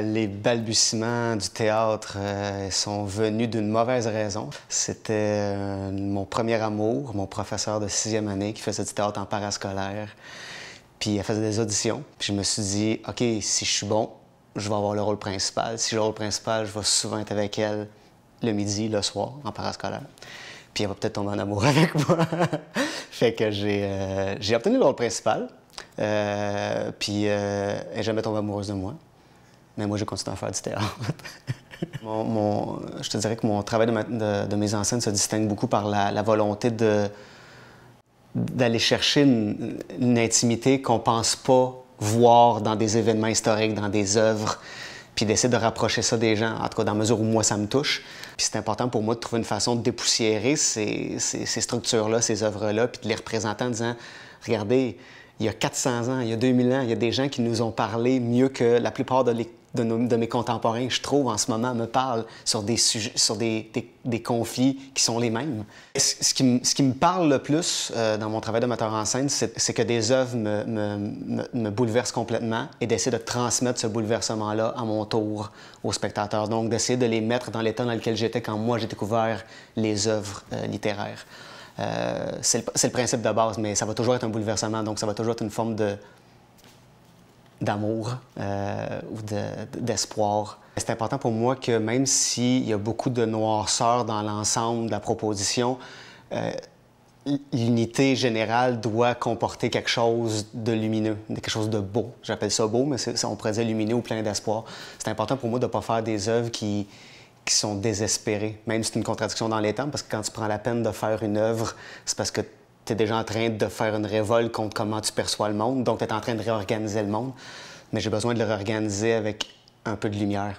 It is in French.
Les balbutiements du théâtre sont venus d'une mauvaise raison. C'était mon premier amour, mon professeur de 6e année qui faisait du théâtre en parascolaire. Puis elle faisait des auditions. Puis je me suis dit, OK, si je suis bon, je vais avoir le rôle principal. Si j'ai le rôle principal, je vais souvent être avec elle le midi, le soir, en parascolaire. Puis elle va peut-être tomber en amour avec moi. Fait que j'ai obtenu le rôle principal. Puis elle n'est jamais tombée amoureuse de moi. Mais moi, j'ai continué à faire du théâtre. Je te dirais que mon travail de mise en scène se distingue beaucoup par la volonté d'aller chercher une intimité qu'on ne pense pas voir dans des événements historiques, dans des œuvres, puis d'essayer de rapprocher ça des gens, en tout cas dans la mesure où moi, ça me touche. Puis c'est important pour moi de trouver une façon de dépoussiérer ces structures-là, ces œuvres-là, puis de les représenter en disant, regardez, il y a 400 ans, il y a 2000 ans, il y a des gens qui nous ont parlé mieux que la plupart de mes contemporains, je trouve, en ce moment, me parlent sur des sujets, sur des conflits qui sont les mêmes. Ce qui me parle le plus dans mon travail de metteur en scène, c'est que des œuvres me bouleversent complètement et d'essayer de transmettre ce bouleversement-là à mon tour aux spectateurs. Donc, d'essayer de les mettre dans l'état dans lequel j'étais quand moi, j'ai découvert les œuvres littéraires. C'est le principe de base, mais ça va toujours être un bouleversement, donc ça va toujours être une forme d'amour ou d'espoir. C'est important pour moi que même s'il y a beaucoup de noirceur dans l'ensemble de la proposition, l'unité générale doit comporter quelque chose de lumineux, quelque chose de beau. J'appelle ça beau, mais on pourrait dire lumineux ou plein d'espoir. C'est important pour moi de ne pas faire des œuvres qui sont désespérées, même si c'est une contradiction dans les temps, parce que quand tu prends la peine de faire une œuvre, c'est parce que tu es déjà en train de faire une révolte contre comment tu perçois le monde, donc tu es en train de réorganiser le monde. Mais j'ai besoin de le réorganiser avec un peu de lumière.